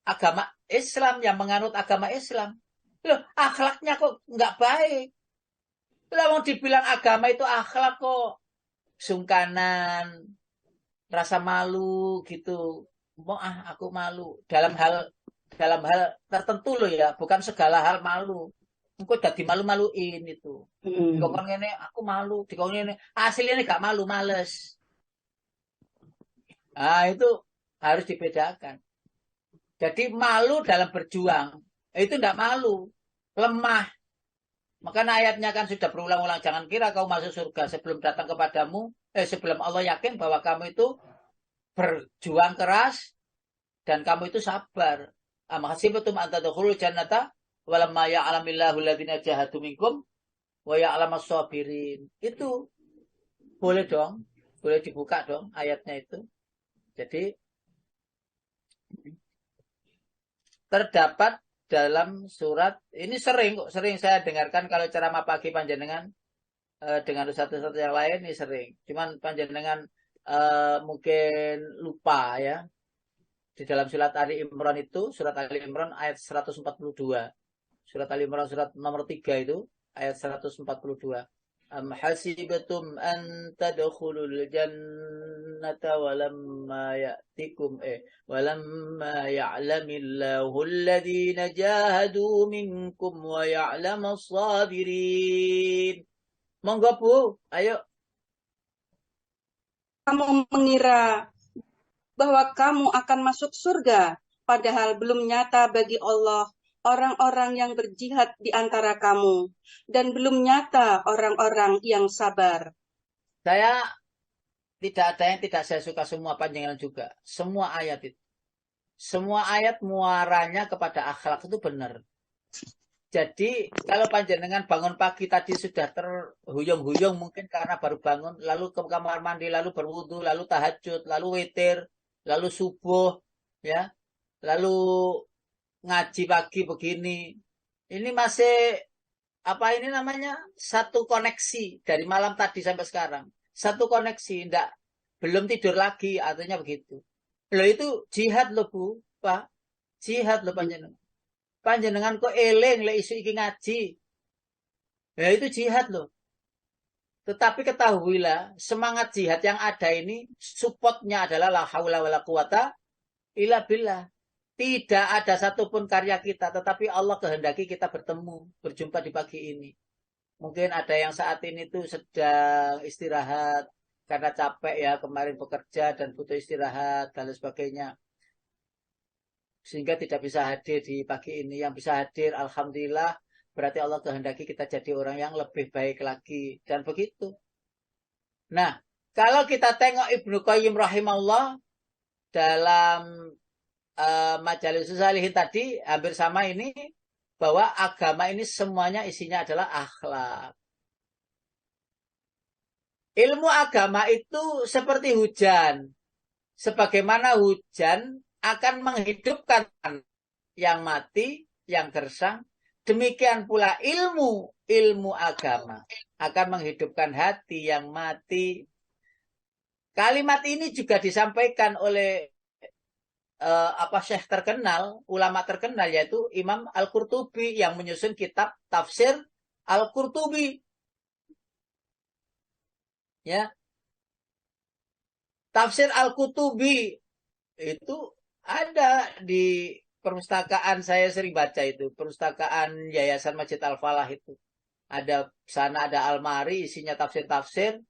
agama Islam, yang menganut agama Islam. Loh, akhlaknya kok nggak baik. Lah mau dibilang agama itu akhlak kok sungkanan, rasa malu gitu. Mau aku malu dalam hal tertentu loh ya, bukan segala hal malu. Engko dadi malu-maluin itu. Dikongkon ngene aku malu, dikongkon ngene aslinya gak malu, males. Itu harus dibedakan. Jadi malu dalam berjuang, itu tidak malu, lemah. Makanya ayatnya kan sudah berulang-ulang, jangan kira kau masuk surga sebelum datang kepadamu, sebelum Allah yakin bahwa kamu itu berjuang keras dan kamu itu sabar. Mahasibatum an tadkhulul jannata walamma ya'lamillahu alladziina jahadu minkum wa ya'lamas sabirin. Itu boleh dong, boleh dibuka dong ayatnya itu. Jadi terdapat dalam surat ini sering saya dengarkan kalau ceramah pagi panjenengan dengan ustaz-ustaz yang lain ini sering. Cuman panjenengan mungkin lupa ya. Di dalam surat Ali Imran itu, surat Ali Imran ayat 142. Surat Ali Imran surat nomor 3 itu ayat 142. Am hasibatum an tadkhulul jannata walamma ya'tikum walamma ya'lamillahu alladhina jahadu minkum wa ya'lamas sabirin. Monggo Bu, ayo. Kamu mengira bahwa kamu akan masuk surga, padahal belum nyata bagi Allah orang-orang yang berjihad di antara kamu, dan belum nyata orang-orang yang sabar. Saya tidak ada yang tidak saya suka, semua panjangan juga. Semua ayat itu. Semua ayat muaranya kepada akhlak itu benar. Jadi kalau panjenengan bangun pagi tadi sudah terhuyung-huyung mungkin karena baru bangun, lalu ke kamar mandi, lalu berwudu, lalu tahajud, lalu witir, lalu subuh, ya, lalu ngaji pagi begini. Ini masih apa ini namanya? Satu koneksi dari malam tadi sampai sekarang. Satu koneksi, belum tidur lagi, artinya begitu. Loh itu jihad loh Bu, Pak. Jihad loh panjenengan. Panjenengan kok eling lek isu iki ngaji. Ya itu jihad loh. Tetapi ketahuilah, semangat jihad yang ada ini supportnya adalah la haula wala quwata illa billah. Tidak ada satupun karya kita, tetapi Allah kehendaki kita bertemu, berjumpa di pagi ini. Mungkin ada yang saat ini tuh sedang istirahat karena capek ya, kemarin bekerja dan butuh istirahat dan lain sebagainya. Sehingga tidak bisa hadir di pagi ini. Yang bisa hadir, alhamdulillah, berarti Allah kehendaki kita jadi orang yang lebih baik lagi. Dan begitu. Nah, kalau kita tengok Ibnu Qayyim rahimahullah dalam Majalis Salihin tadi, hampir sama ini, bahwa agama ini semuanya isinya adalah akhlak. Ilmu agama itu seperti hujan. Sebagaimana hujan akan menghidupkan yang mati, yang gersang. Demikian pula ilmu agama akan menghidupkan hati yang mati. Kalimat ini juga disampaikan oleh syekh terkenal, ulama terkenal, yaitu Imam Al-Qurtubi yang menyusun kitab tafsir Al-Qurtubi. Ya. Tafsir Al-Qurtubi itu ada di perpustakaan, saya sering baca itu, perpustakaan Yayasan Masjid Al-Falah itu. Ada sana ada almari isinya tafsir-tafsir.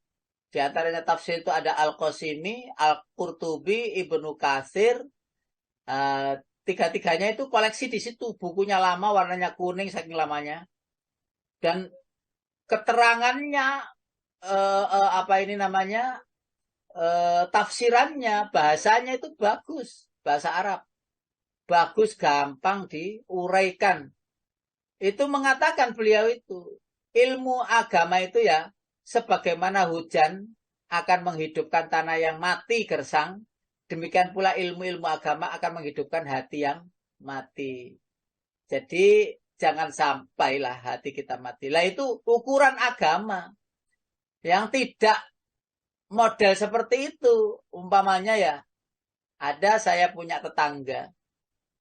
Di antaranya tafsir itu ada Al-Qasimi, Al-Qurtubi, Ibnu Katsir. Tiga-tiganya itu koleksi di situ, bukunya lama, warnanya kuning saking lamanya, dan keterangannya tafsirannya, bahasanya itu bagus, bahasa Arab bagus, gampang diuraikan. Itu mengatakan beliau itu ilmu agama itu ya sebagaimana hujan akan menghidupkan tanah yang mati gersang. Demikian pula ilmu-ilmu agama akan menghidupkan hati yang mati. Jadi jangan sampailah hati kita mati. Lah itu ukuran agama yang tidak model seperti itu. Umpamanya ya, ada saya punya tetangga,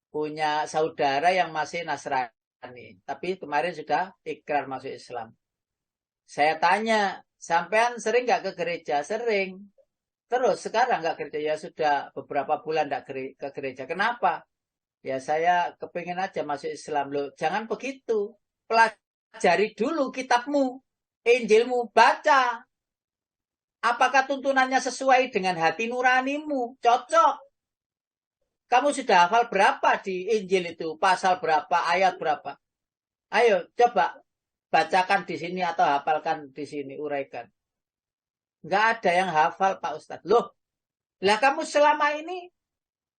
punya saudara yang masih Nasrani, tapi kemarin sudah ikrar masuk Islam. Saya tanya, sampean sering nggak ke gereja? Sering. Terus sekarang nggak gereja? Ya sudah beberapa bulan nggak ke gereja. Kenapa? Ya saya kepingin aja masuk Islam. Loh, jangan begitu. Pelajari dulu kitabmu, Injilmu, baca. Apakah tuntunannya sesuai dengan hati nuranimu? Cocok. Kamu sudah hafal berapa di Injil itu? Pasal berapa? Ayat berapa? Ayo, coba bacakan di sini atau hafalkan di sini, uraikan. Nggak ada yang hafal, Pak Ustadz. Loh, lah kamu selama ini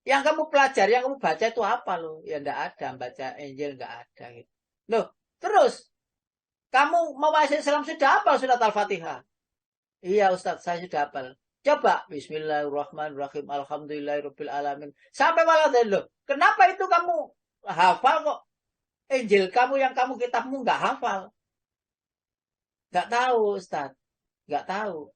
yang kamu pelajari, yang kamu baca itu apa loh? Ya nggak ada, baca Injil nggak ada. Gitu. Loh, terus kamu mau masuk Islam sudah hafal surat Al-Fatihah? Iya Ustadz, saya sudah hafal. Coba, Bismillahirrahmanirrahim, Alhamdulillahirrahmanirrahim. Sampai malah loh, kenapa itu kamu hafal kok? Injil kamu yang kamu kitabmu nggak hafal? Nggak tahu Ustadz, nggak tahu.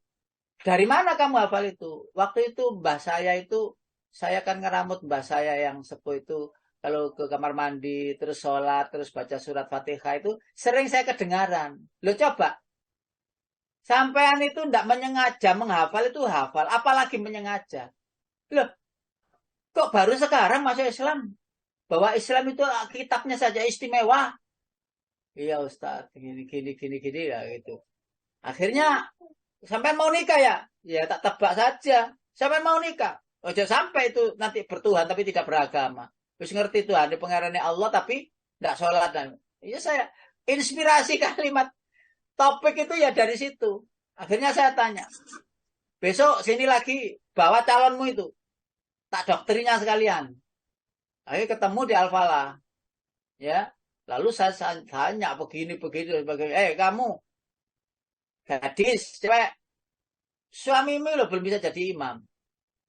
Dari mana kamu hafal itu? Waktu itu mbah saya itu, saya kan ngeramut mbah saya yang sepuh itu, kalau ke kamar mandi, terus sholat, terus baca surat Fatihah itu, sering saya kedengaran. Loh coba, sampean itu tidak menyengaja menghafal itu hafal, apalagi menyengaja. Loh, kok baru sekarang masuk Islam? Bahwa Islam itu kitabnya saja istimewa. Iya Ustaz, gini ya gitu. Akhirnya sampai mau nikah ya? Ya tak tebak saja. Sampai mau nikah. Ojo sampai itu nanti bertuhan tapi tidak beragama. Terus ngerti Tuhan di pengarannya Allah tapi tidak sholat. Iya saya inspirasi kalimat topik itu ya dari situ. Akhirnya saya tanya. Besok sini lagi bawa calonmu itu. Tak doktrinya sekalian. Akhirnya ketemu di Al-Falah. Ya. Lalu saya tanya begini. Kamu gadis, cewek, suamimu loh belum bisa jadi imam.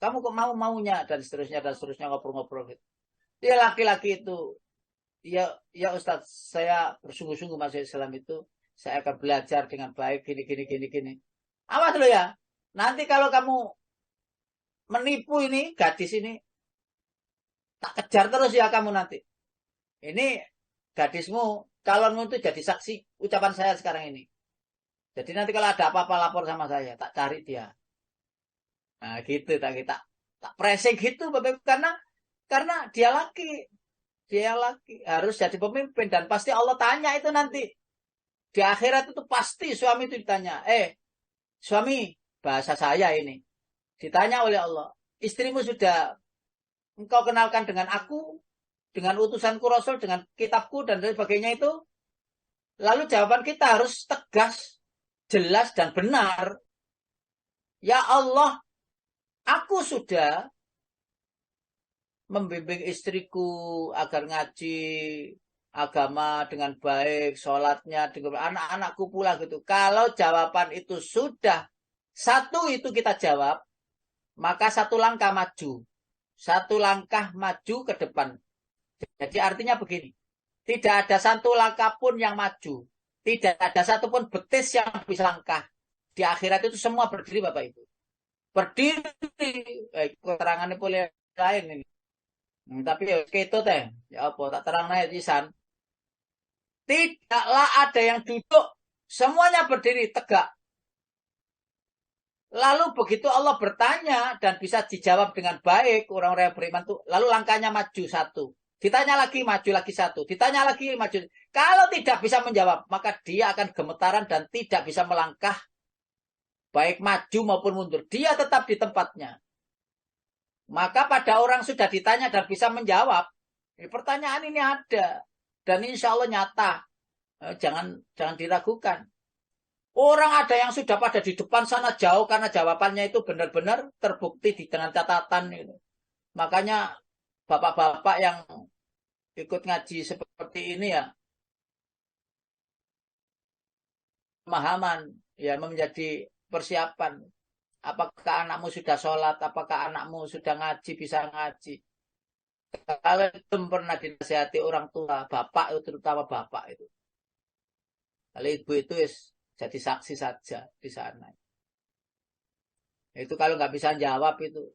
Kamu kok maunya dan seterusnya ngobrol-ngobrol gitu. Ya laki-laki itu, ya Ustadz, saya bersungguh-sungguh masuk Islam itu, saya akan belajar dengan baik gini. Awas lo ya. Nanti kalau kamu menipu ini gadis ini, tak kejar terus ya kamu nanti. Ini gadismu, calonmu itu jadi saksi ucapan saya sekarang ini. Jadi nanti kalau ada apa-apa lapor sama saya, tak cari dia. Nah gitu, tak pressing gitu, Bapak, karena dia laki harus jadi pemimpin dan pasti Allah tanya itu nanti di akhirat itu pasti suami itu ditanya, suami bahasa saya ini ditanya oleh Allah, istrimu sudah engkau kenalkan dengan aku, dengan utusanku Rasul, dengan kitabku dan sebagainya itu, lalu jawaban kita harus tegas, jelas dan benar. Ya Allah, aku sudah membimbing istriku agar ngaji agama dengan baik, sholatnya dengan anak-anakku pula gitu. Kalau jawaban itu sudah satu itu kita jawab, maka satu langkah maju. Satu langkah maju ke depan. Jadi artinya begini, tidak ada satu langkah pun yang maju. Tidak ada satupun betis yang bisa langkah. Di akhirat itu semua berdiri Bapak Ibu. Berdiri. Keterangannya boleh lain ini. Tapi ya itu teh. Ya apa, tak terang naik Isan. Tidaklah ada yang duduk. Semuanya berdiri tegak. Lalu begitu Allah bertanya dan bisa dijawab dengan baik orang-orang yang beriman itu. Lalu langkahnya maju satu. Ditanya lagi, maju lagi satu. Ditanya lagi, maju. Kalau tidak bisa menjawab, maka dia akan gemetaran dan tidak bisa melangkah. Baik maju maupun mundur. Dia tetap di tempatnya. Maka pada orang sudah ditanya dan bisa menjawab. Pertanyaan ini ada. Dan insya Allah nyata. Jangan diragukan. Orang ada yang sudah pada di depan sana jauh karena jawabannya itu benar-benar terbukti dengan catatan. Gitu. Makanya bapak-bapak yang ikut ngaji seperti ini ya, pemahaman ya menjadi persiapan. Apakah anakmu sudah sholat, apakah anakmu sudah ngaji, bisa ngaji. Kalau belum pernah dinasihati orang tua, bapak itu terutama bapak itu. Kalau ibu itu jadi saksi saja di sana. Itu kalau nggak bisa jawab itu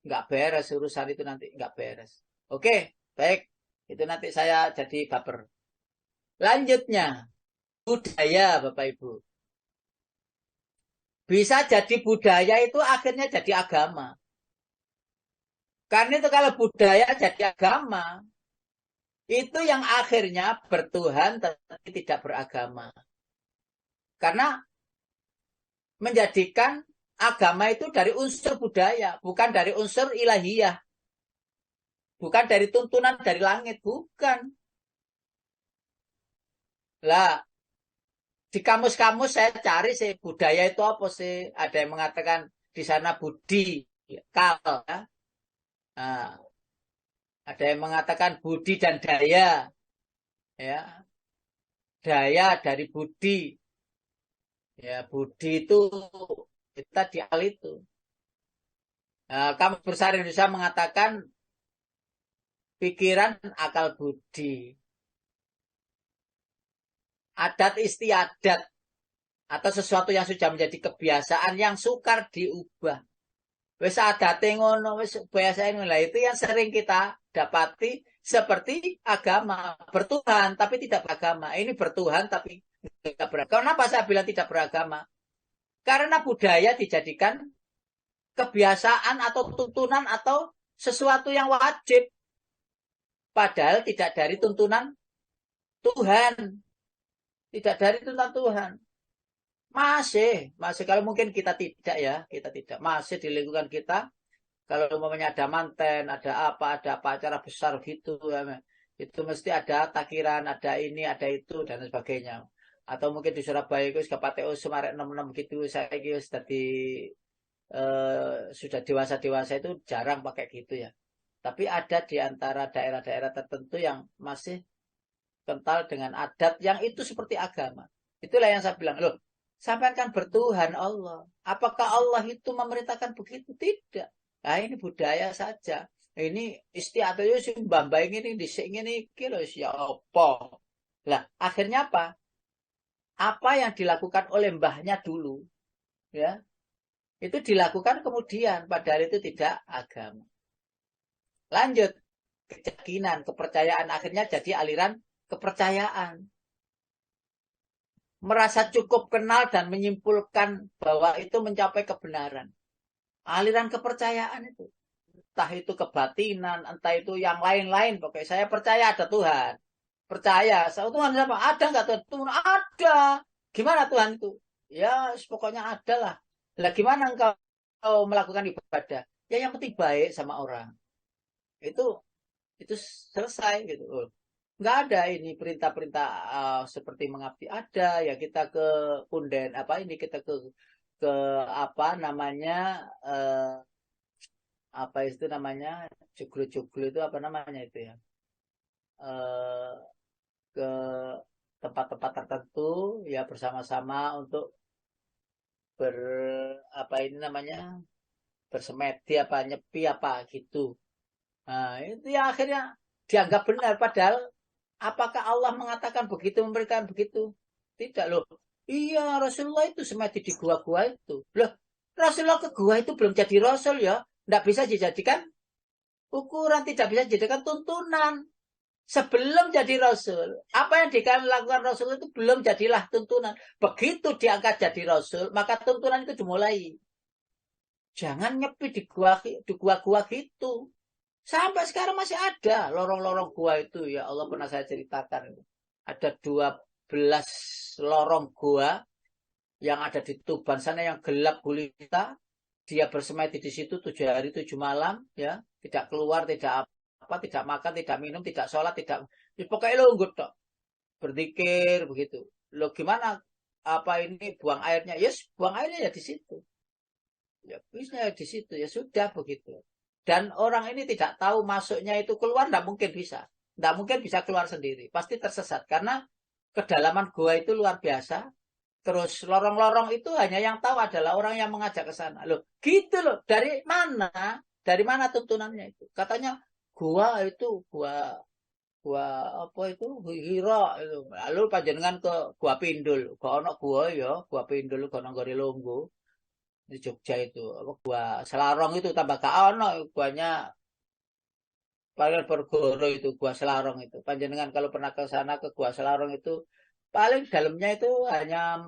nggak beres urusan itu nanti nggak beres. Oke, baik. Itu nanti saya jadi baper. Lanjutnya, budaya Bapak Ibu. Bisa jadi budaya itu akhirnya jadi agama. Karena itu kalau budaya jadi agama, itu yang akhirnya bertuhan tetapi tidak beragama. Karena menjadikan agama itu dari unsur budaya, bukan dari unsur ilahiyah. Bukan dari tuntunan dari langit, bukan. Lah, di kamus-kamus saya cari sih budaya itu apa sih? Ada yang mengatakan di sana budi, kal, ya. Nah, ada yang mengatakan budi dan daya, ya. Daya dari budi, ya. Budi itu kita di al itu. Nah, Kamus Besar Indonesia mengatakan pikiran, akal, budi. Adat istiadat atau sesuatu yang sudah menjadi kebiasaan yang sukar diubah. Wis adate ngono, wis biasa ngono. Lah itu yang sering kita dapati seperti agama, bertuhan tapi tidak beragama. Ini bertuhan tapi tidak beragama. Kenapa saya bilang tidak beragama? Karena budaya dijadikan kebiasaan atau tuntunan atau sesuatu yang wajib. Padahal tidak dari tuntunan Tuhan. Tidak dari tuntunan Tuhan. Masih kalau mungkin kita tidak ya, kita tidak. Masih di lingkungan kita, kalau umpamanya ada manten, ada apa acara besar gitu, itu mesti ada takiran, ada ini, ada itu, dan sebagainya. Atau mungkin di Surabaya itu KPTU Sumarek 66 gitu, saya itu sudah dewasa-dewasa itu jarang pakai gitu ya. Tapi ada di antara daerah-daerah tertentu yang masih kental dengan adat yang itu seperti agama. Itulah yang saya bilang, loh, sampai kan bertuhan Allah. Apakah Allah itu memerintahkan begitu? Tidak. Nah, ini budaya saja. Ini istiadat itu mbah-mbah ini disik ini kilo ya apa. Lah, akhirnya apa? Apa yang dilakukan oleh mbahnya dulu, ya, itu dilakukan kemudian, padahal itu tidak agama. Lanjut, keyakinan, kepercayaan akhirnya jadi aliran kepercayaan. Merasa cukup kenal dan menyimpulkan bahwa itu mencapai kebenaran. Aliran kepercayaan itu. Entah itu kebatinan, entah itu yang lain-lain. Pokoknya saya percaya ada Tuhan. Percaya. Tuhan siapa? Ada nggak Tuhan? Ada. Gimana Tuhan itu? Ya pokoknya ada lah. Lah gimana engkau melakukan ibadah? Ya yang penting baik sama orang. Itu selesai gitu. Nggak ada ini perintah-perintah seperti mengabdi ada ya kita ke punden kita ke apa namanya apa itu namanya juglu-juglu itu apa namanya itu ya ke tempat-tempat tertentu ya bersama-sama untuk bersemedi apa nyepi apa gitu. Nah itu ya akhirnya dianggap benar padahal apakah Allah mengatakan begitu, memberikan begitu? Tidak loh. Iya, Rasulullah itu semedi di gua-gua itu. Loh, Rasulullah ke gua itu belum jadi Rasul ya. Tidak bisa dijadikan ukuran, tidak bisa dijadikan tuntunan. Sebelum jadi Rasul, apa yang dilakukan Rasul itu belum jadilah tuntunan. Begitu diangkat jadi Rasul, maka tuntunan itu dimulai. Jangan nyepi di gua-gua gitu. Sampai sekarang masih ada lorong-lorong gua itu ya Allah pernah saya ceritakan. Ada 12 lorong gua yang ada di Tuban sana yang gelap gulita. Dia bersemedi di situ 7 hari 7 malam ya, tidak keluar, tidak apa, tidak makan, tidak minum, tidak sholat, tidak pokoknya lo nggut tok. Berzikir begitu. Lo gimana apa ini buang airnya? Yes, buang airnya ya di situ. Ya bisnya di situ ya sudah begitu. Dan orang ini tidak tahu masuknya itu keluar, tidak mungkin bisa. Tidak mungkin bisa keluar sendiri. Pasti tersesat. Karena kedalaman gua itu luar biasa. Terus lorong-lorong itu hanya yang tahu adalah orang yang mengajak ke sana. Loh, gitu loh. Dari mana? Dari mana tuntunannya itu? Katanya gua itu gua Gua apa itu Hira itu. Lalu panjenengan ke Gua Pindul, gak ono gua ya, Gua Pindul gak ono Gori Longgo di Jogja itu. Apa Gua Selarong itu tambah gak ono guanya paling Bergoro itu Gua Selarong itu. Panjenengan kalau pernah ke sana ke Gua Selarong itu paling dalamnya itu hanya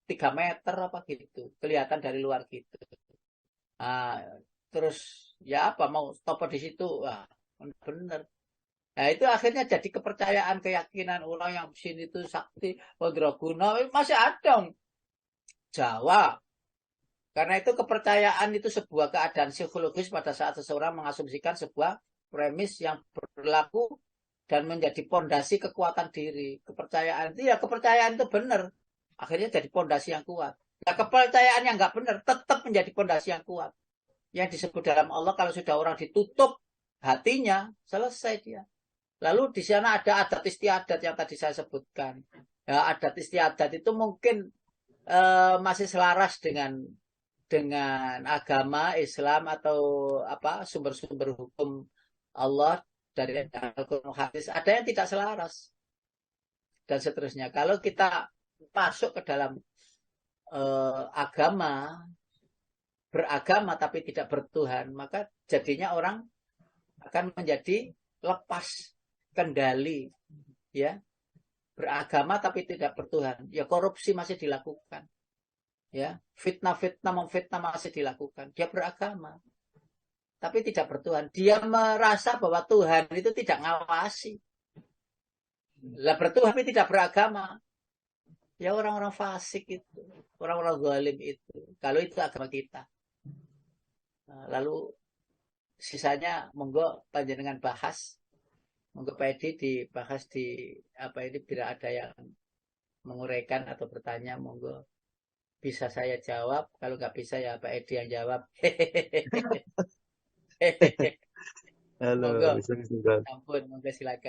3 meter apa gitu. Kelihatan dari luar gitu. Nah, terus ya apa mau stop di situ? Wah, bener. Nah, itu akhirnya jadi kepercayaan, keyakinan orang yang sini itu sakti, Wadraguna, masih ada Jawa. Karena itu kepercayaan itu sebuah keadaan psikologis pada saat seseorang mengasumsikan sebuah premis yang berlaku dan menjadi pondasi kekuatan diri. Kepercayaan itu ya kepercayaan itu benar. Akhirnya jadi pondasi yang kuat. Nah, kepercayaan yang nggak benar tetap menjadi pondasi yang kuat. Yang disebut dalam Allah kalau sudah orang ditutup hatinya, selesai dia. Lalu di sana ada adat istiadat yang tadi saya sebutkan. Ya, adat istiadat itu mungkin masih selaras dengan agama Islam atau apa sumber-sumber hukum Allah dari Al-Quran hadis. Ada yang tidak selaras dan seterusnya. Kalau kita masuk ke dalam beragama tapi tidak bertuhan, maka jadinya orang akan menjadi lepas kendali, ya, beragama tapi tidak bertuhan, ya korupsi masih dilakukan, ya, fitnah-fitnah memfitnah masih dilakukan, dia beragama tapi tidak bertuhan, dia merasa bahwa Tuhan itu tidak ngawasi, lah bertuhan tapi tidak beragama, ya orang-orang fasik itu, orang-orang zalim itu, kalau itu agama kita. Lalu sisanya monggo panjenengan bahas. Monggo Pak Edi dibahas di apa ini bila ada yang menguraikan atau bertanya monggo bisa saya jawab, kalau nggak bisa ya Pak Edi yang jawab. Halo, Monggo, bisa. ampun, monggo silakan.